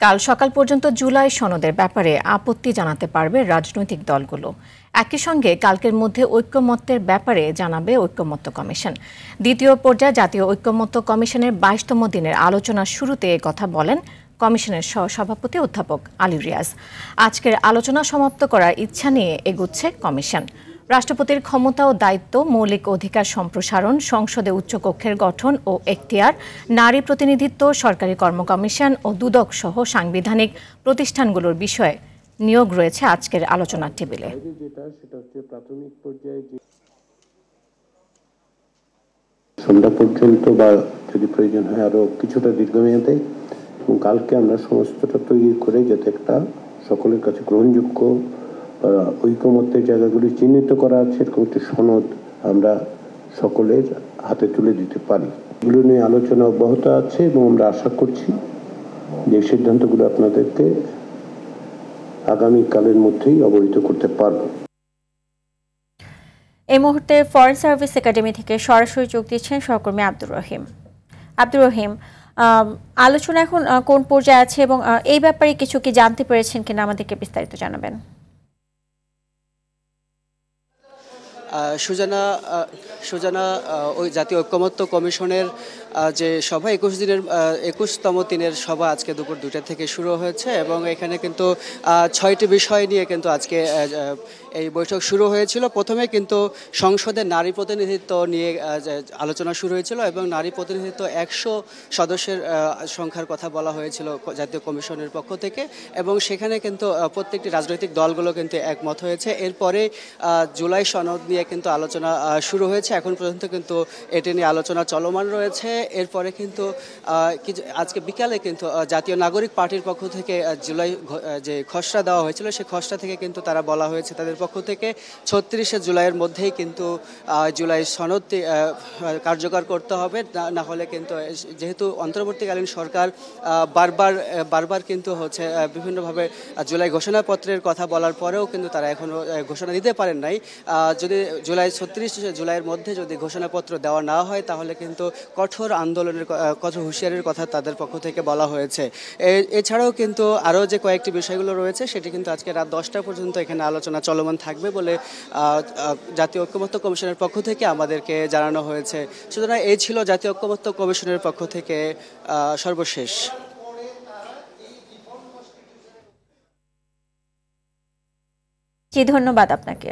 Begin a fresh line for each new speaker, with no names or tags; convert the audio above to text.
কাল সকাল পর্যন্ত জুলাই সনদের ব্যাপারে আপত্তি জানাতে পারবে রাজনৈতিক দলগুলো। একই সঙ্গে কালকের মধ্যে ঐকমত্যের ব্যাপারে জানাবে ঐকমত্য কমিশন। দ্বিতীয় পর্যায়ে জাতীয় ঐকমত্য কমিশনের ২২তম দিনের আলোচনার শুরুতে কথা বলেন কমিশনের সহসভাপতি অধ্যাপক আলী রিয়াজ। আজকের আলোচনা সমাপ্ত করার ইচ্ছা নিয়ে এগুচ্ছে কমিশন। রাষ্ট্রপতির ক্ষমতা ও দায়িত্ব, মৌলিক অধিকার সম্প্রসারণ, সংসদে উচ্চকক্ষের গঠন ও এখতিয়ার, নারী প্রতিনিধিত্ব, সরকারি কর্ম কমিশন ও দুদক সহ সাংবিধানিক প্রতিষ্ঠানগুলোর বিষয়ে নিয়োগ রয়েছে আজকের আলোচনার টেবিলে।
সন্ধ্যা পর্যন্ত বা যদি প্রয়োজন হয় আরো কিছুটা দীর্ঘমেয়াদে, এবং কালকে আমরা সমস্তটা তৈরি করে যাতে একটা সকলের কাছে গ্রহণযোগ্য ঐকমত্যের জায়গাগুলি চিহ্নিত করা আছে এরকম একটি সনদ আমরা সকলের হাতে তুলে দিতে পারি। এগুলো নিয়ে আলোচনা অব্যাহত আছে এবং আমরা আশা করছি যে সিদ্ধান্তগুলো আপনাদেরকে আগামীকালের মধ্যেই অবহিত করতে পারব।
এই মুহূর্তে ফরেন সার্ভিস একাডেমি থেকে সরাসরি যোগ দিচ্ছেন সহকর্মী আব্দুর রহিম। আব্দুর রহিম, আলোচনা এখন কোন পর্যায়ে আছে এবং এই ব্যাপারে কিছু কি জানতে পেরেছেন কিনা আমাদেরকে বিস্তারিত জানাবেন।
সুজানা, ওই জাতীয় ঐকমত্য কমিশনের যে সভা 21তম দিনের সভা আজকে দুপুর 2টা থেকে শুরু হয়েছে এবং এখানে কিন্তু 6টি বিষয় নিয়ে কিন্তু আজকে এই বৈঠক শুরু হয়েছিল। প্রথমে কিন্তু সংসদের নারী প্রতিনিধিত্ব নিয়ে আলোচনা শুরু হয়েছিল এবং নারী প্রতিনিধিত্ব 100 সদস্যের সংখ্যার কথা বলা হয়েছিল জাতীয় কমিশনের পক্ষ থেকে এবং সেখানে কিন্তু প্রত্যেকটি রাজনৈতিক দলগুলো কিন্তু একমত হয়েছে। এরপরে জুলাই সনদ নিয়ে কিন্তু আলোচনা শুরু হয়েছে। এখন পর্যন্ত কিন্তু এটি নিয়ে আলোচনা চলমান রয়েছে। এরপরে কিন্তু আজকে বিকালে কিন্তু জাতীয় নাগরিক পার্টির পক্ষ থেকে জুলাই যে খসড়া দেওয়া হয়েছিল সেই খসড়া থেকে কিন্তু তারা বলা হয়েছে তাদের পক্ষ থেকে 36শে জুলাইয়ের মধ্যেই কিন্তু জুলাই সনদটি কার্যকর করতে হবে, না হলে কিন্তু যেহেতু অন্তর্বর্তীকালীন সরকার বারবার কিন্তু হচ্ছে বিভিন্নভাবে জুলাই ঘোষণাপত্রের কথা বলার পরেও কিন্তু তারা এখনো ঘোষণা দিতে পারেন নাই। যদি 36 জুলাইয়ের মধ্যে যদি ঘোষণাপত্র দেওয়া না হয় তাহলে কিন্তু কঠোর আন্দোলনের, কঠোর হুঁশিয়ারির কথা তাদের পক্ষ থেকে বলা হয়েছে। এছাড়াও কিন্তু আরও যে কয়েকটি বিষয়গুলো রয়েছে সেটি কিন্তু আজকে রাত 10টা পর্যন্ত এখানে আলোচনা চলমান থাকবে বলে জাতীয় ঐকমত্য কমিশনের পক্ষ থেকে আমাদেরকে জানানো হয়েছে। সুতরাং এই ছিল জাতীয় ঐকমত্য কমিশনের পক্ষ থেকে সর্বশেষ।
জি, ধন্যবাদ আপনাকে।